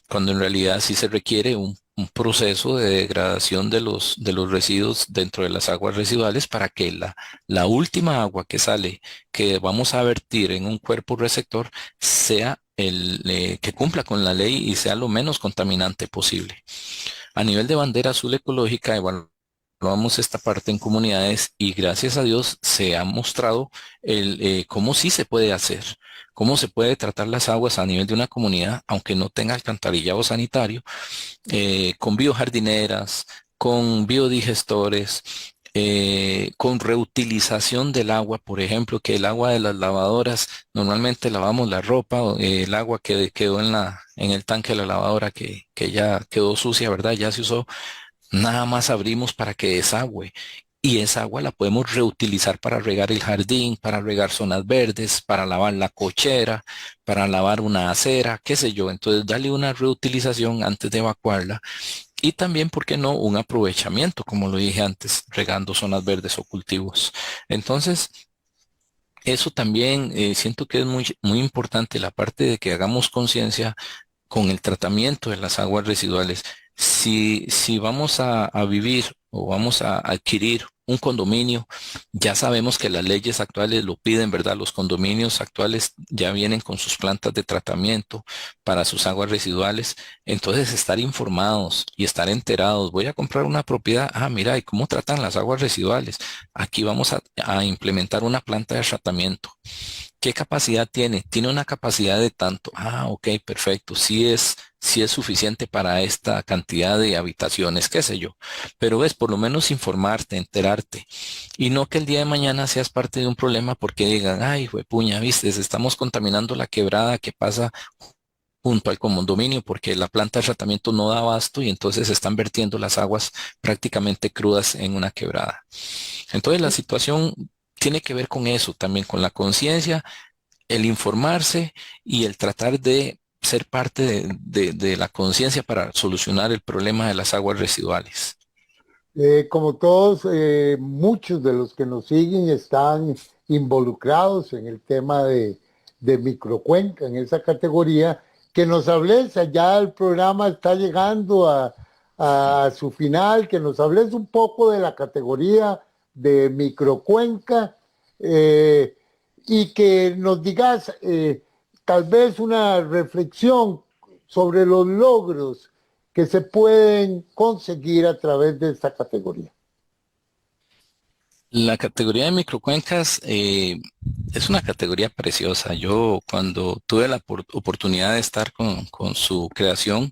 Cuando en realidad sí se requiere un proceso de degradación de los residuos dentro de las aguas residuales para que la última agua que sale, que vamos a vertir en un cuerpo receptor, sea que cumpla con la ley y sea lo menos contaminante posible. A nivel de bandera azul ecológica, evaluamos esta parte en comunidades y gracias a Dios se ha mostrado cómo sí se puede hacer, cómo se puede tratar las aguas a nivel de una comunidad, aunque no tenga alcantarillado sanitario, con biojardineras, con biodigestores, con reutilización del agua, por ejemplo, que el agua de las lavadoras, normalmente lavamos la ropa, el agua que quedó en el tanque de la lavadora que ya quedó sucia, ¿verdad? Ya se usó, nada más abrimos para que desagüe. Y esa agua la podemos reutilizar para regar el jardín, para regar zonas verdes, para lavar la cochera, para lavar una acera, qué sé yo. Entonces, darle una reutilización antes de evacuarla y también, ¿por qué no?, un aprovechamiento, como lo dije antes, regando zonas verdes o cultivos. Entonces, eso también siento que es muy importante la parte de que hagamos conciencia con el tratamiento de las aguas residuales. Si vamos a vivir o vamos a adquirir un condominio, ya sabemos que las leyes actuales lo piden, ¿verdad? Los condominios actuales ya vienen con sus plantas de tratamiento para sus aguas residuales. Entonces, estar informados y estar enterados. Voy a comprar una propiedad. Ah, mira, ¿y cómo tratan las aguas residuales? Aquí vamos a implementar una planta de tratamiento. ¿Qué capacidad tiene? Tiene una capacidad de tanto. Ah, ok, perfecto. Sí es suficiente para esta cantidad de habitaciones, qué sé yo. Pero ves, por lo menos informarte, enterarte. Y no que el día de mañana seas parte de un problema porque digan, ay, puña, viste, estamos contaminando la quebrada que pasa junto al condominio porque la planta de tratamiento no da abasto y entonces se están vertiendo las aguas prácticamente crudas en una quebrada. Entonces la situación tiene que ver con eso, también con la conciencia, el informarse y el tratar de ser parte de la conciencia para solucionar el problema de las aguas residuales. Como todos, muchos de los que nos siguen están involucrados en el tema de microcuenca, en esa categoría, que nos hables, ya el programa está llegando a su final, que nos hables un poco de la categoría de microcuenca eh, y que nos digas tal vez una reflexión sobre los logros que se pueden conseguir a través de esta categoría. La categoría de microcuencas es una categoría preciosa. Yo cuando tuve la oportunidad de estar con su creación,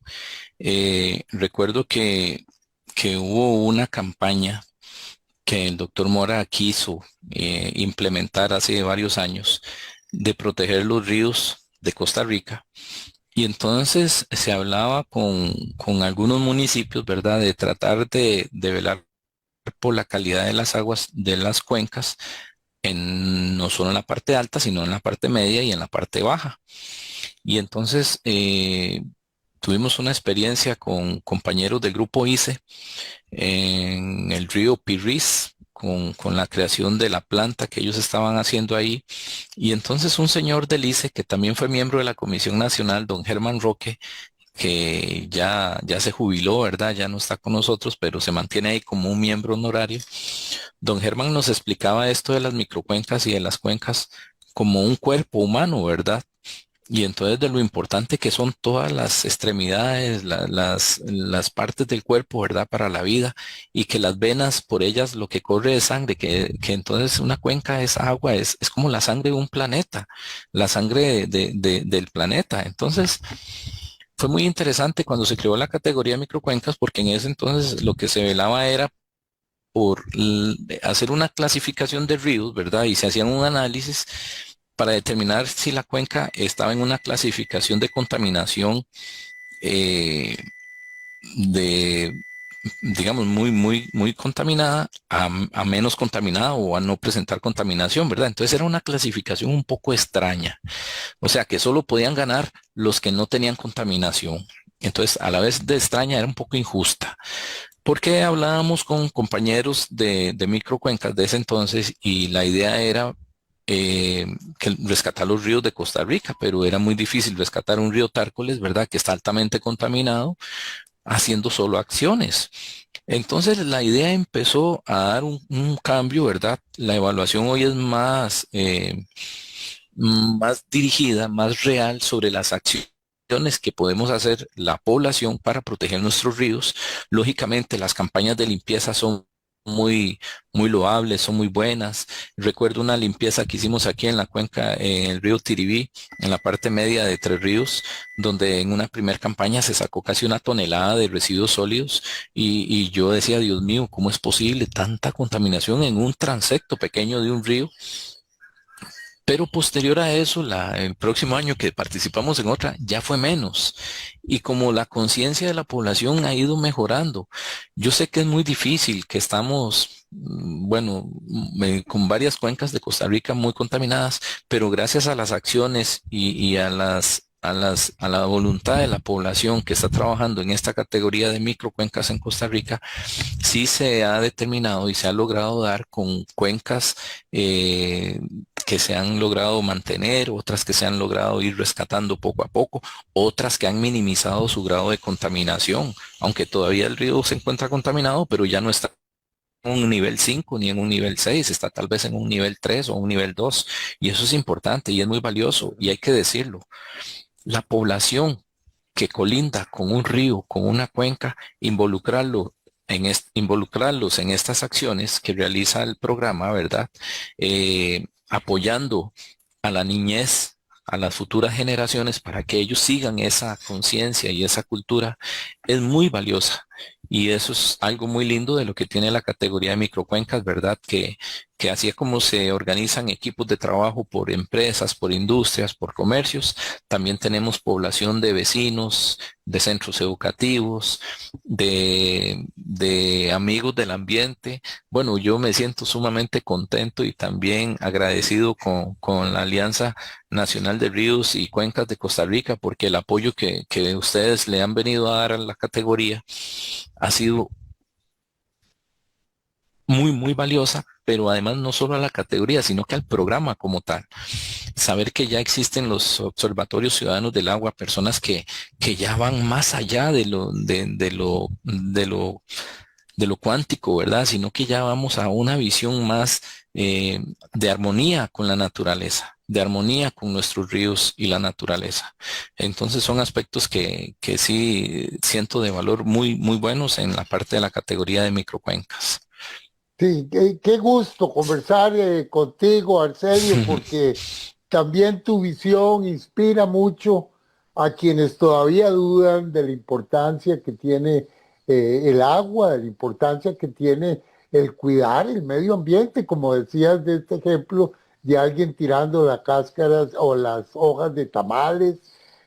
recuerdo que hubo una campaña que el doctor Mora quiso implementar hace varios años de proteger los ríos de Costa Rica. Y entonces se hablaba con algunos municipios, ¿verdad?, de tratar de velar por la calidad de las aguas de las cuencas, no solo en la parte alta, sino en la parte media y en la parte baja. Y entonces tuvimos una experiencia con compañeros del grupo ICE en el río Pirris. Con la creación de la planta que ellos estaban haciendo ahí. Y entonces un señor del ICE, que también fue miembro de la Comisión Nacional, don Germán Roque, que ya se jubiló, ¿verdad? Ya no está con nosotros, pero se mantiene ahí como un miembro honorario. Don Germán nos explicaba esto de las microcuencas y de las cuencas como un cuerpo humano, ¿verdad? Y entonces de lo importante que son todas las extremidades, las partes del cuerpo, ¿verdad? Para la vida y que las venas por ellas lo que corre es sangre, que entonces una cuenca es agua, es como la sangre de un planeta, la sangre del planeta. Entonces fue muy interesante cuando se creó la categoría de microcuencas porque en ese entonces lo que se velaba era por hacer una clasificación de ríos, ¿verdad? Y se hacían un análisis para determinar si la cuenca estaba en una clasificación de contaminación eh, de, digamos, muy contaminada a menos contaminada o a no presentar contaminación, ¿verdad? Entonces era una clasificación un poco extraña. O sea que solo podían ganar los que no tenían contaminación. Entonces, a la vez de extraña, era un poco injusta. Porque hablábamos con compañeros de microcuencas de ese entonces y la idea era que rescatar los ríos de Costa Rica, pero era muy difícil rescatar un río Tárcoles, ¿verdad? Que está altamente contaminado, haciendo solo acciones. Entonces la idea empezó a dar un cambio, ¿verdad? La evaluación hoy es más dirigida, más real sobre las acciones que podemos hacer la población para proteger nuestros ríos. Lógicamente, las campañas de limpieza son muy loables, son muy buenas. Recuerdo una limpieza que hicimos aquí en la cuenca, en el río Tiribí, en la parte media de Tres Ríos, donde en una primera campaña se sacó casi 1 tonelada de residuos sólidos y yo decía, Dios mío, ¿cómo es posible tanta contaminación en un transecto pequeño de un río? Pero posterior a eso, el próximo año que participamos en otra, ya fue menos. Y como la conciencia de la población ha ido mejorando, yo sé que es muy difícil, que estamos, bueno, con varias cuencas de Costa Rica muy contaminadas, pero gracias a las acciones y a la voluntad de la población que está trabajando en esta categoría de microcuencas en Costa Rica, sí se ha determinado y se ha logrado dar con cuencas eh, que se han logrado mantener, otras que se han logrado ir rescatando poco a poco, otras que han minimizado su grado de contaminación, aunque todavía el río se encuentra contaminado, pero ya no está un nivel 5 ni en un nivel 6, está tal vez en un nivel 3 o un nivel 2, y eso es importante y es muy valioso y hay que decirlo. La población que colinda con un río, con una cuenca, involucrarlos en estas acciones que realiza el programa, ¿verdad? Apoyando a la niñez, a las futuras generaciones para que ellos sigan esa conciencia y esa cultura es muy valiosa. Y eso es algo muy lindo de lo que tiene la categoría de microcuencas, ¿verdad? Que así es como se organizan equipos de trabajo por empresas, por industrias, por comercios. También tenemos población de vecinos, de centros educativos, de amigos del ambiente. Bueno, yo me siento sumamente contento y también agradecido con la Alianza Nacional de Ríos y Cuencas de Costa Rica porque el apoyo que ustedes le han venido a dar a la categoría ha sido muy, muy valiosa, pero además no solo a la categoría, sino que al programa como tal. Saber que ya existen los observatorios ciudadanos del agua, personas que ya van más allá de lo cuántico, ¿verdad? Sino que ya vamos a una visión más de armonía con la naturaleza, de armonía con nuestros ríos y la naturaleza. Entonces son aspectos que sí siento de valor muy, muy buenos en la parte de la categoría de microcuencas. Sí, qué gusto conversar contigo, Arcelio, porque también tu visión inspira mucho a quienes todavía dudan de la importancia que tiene el agua, de la importancia que tiene el cuidar el medio ambiente, como decías de este ejemplo de alguien tirando las cáscaras o las hojas de tamales.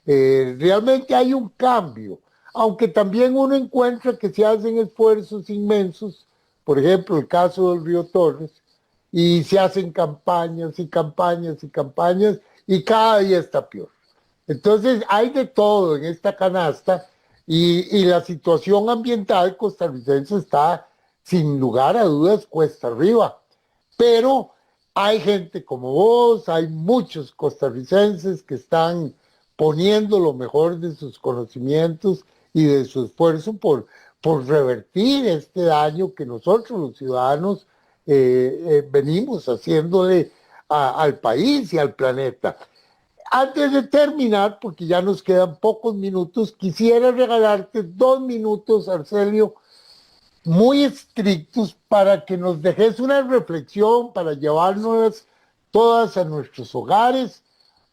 Realmente hay un cambio, aunque también uno encuentra que se hacen esfuerzos inmensos, por ejemplo, el caso del Río Torres, y se hacen campañas y campañas y campañas y cada día está peor. Entonces hay de todo en esta canasta y la situación ambiental costarricense está sin lugar a dudas cuesta arriba. Pero hay gente como vos, hay muchos costarricenses que están poniendo lo mejor de sus conocimientos y de su esfuerzo por revertir este daño que nosotros los ciudadanos venimos haciéndole al país y al planeta. Antes de terminar, porque ya nos quedan pocos minutos, quisiera regalarte 2 minutos, Arcelio, muy estrictos para que nos dejes una reflexión, para llevarnos todas a nuestros hogares,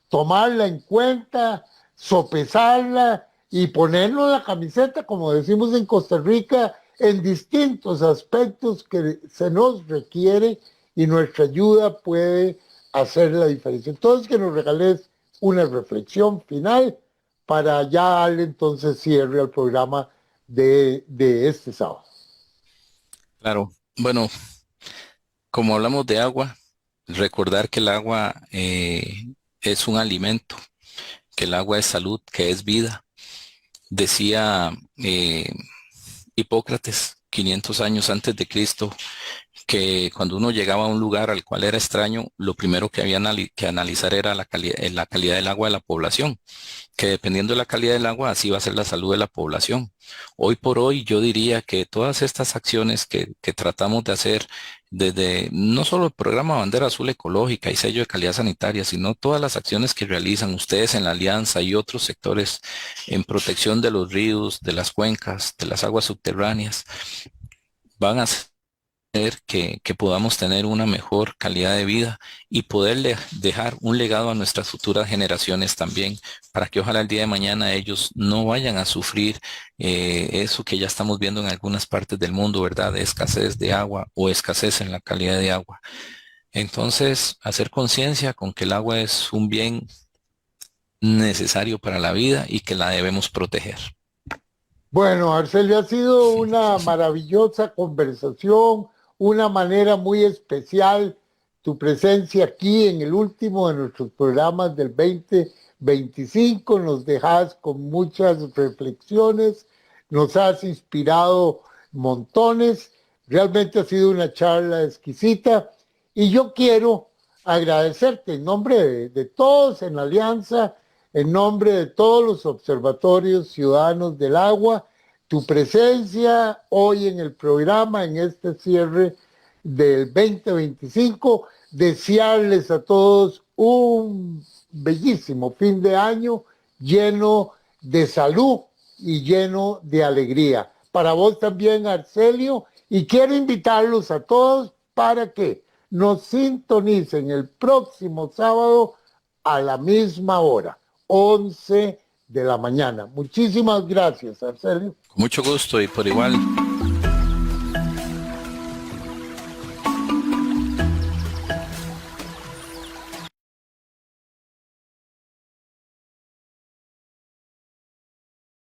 tomarla en cuenta, sopesarla y ponernos la camiseta, como decimos en Costa Rica, en distintos aspectos que se nos requiere y nuestra ayuda puede hacer la diferencia. Entonces, que nos regales una reflexión final para ya darle entonces cierre al programa de este sábado. Claro, bueno, como hablamos de agua, recordar que el agua es un alimento, que el agua es salud, que es vida. Decía Hipócrates, 500 años antes de Cristo, que cuando uno llegaba a un lugar al cual era extraño, lo primero que había que analizar era la calidad del agua de la población, que dependiendo de la calidad del agua, así va a ser la salud de la población. Hoy por hoy, yo diría que todas estas acciones que tratamos de hacer, desde no solo el programa Bandera Azul Ecológica y sello de calidad sanitaria, sino todas las acciones que realizan ustedes en la Alianza y otros sectores en protección de los ríos, de las cuencas, de las aguas subterráneas, van a que podamos tener una mejor calidad de vida y poderle dejar un legado a nuestras futuras generaciones también, para que ojalá el día de mañana ellos no vayan a sufrir eso que ya estamos viendo en algunas partes del mundo, ¿verdad? De escasez de agua o escasez en la calidad de agua. Entonces, hacer conciencia con que el agua es un bien necesario para la vida y que la debemos proteger. Bueno, Arcelio, ha sido una maravillosa conversación, una manera muy especial tu presencia aquí en el último de nuestros programas del 2025. Nos dejas con muchas reflexiones, nos has inspirado montones. Realmente ha sido una charla exquisita y yo quiero agradecerte en nombre de todos en la Alianza, en nombre de todos los observatorios ciudadanos del agua, tu presencia hoy en el programa, en este cierre del 2025. Desearles a todos un bellísimo fin de año lleno de salud y lleno de alegría. Para vos también, Arcelio, y quiero invitarlos a todos para que nos sintonicen el próximo sábado a la misma hora, 11 de la mañana. Muchísimas gracias, Arcelio. Con mucho gusto y por igual.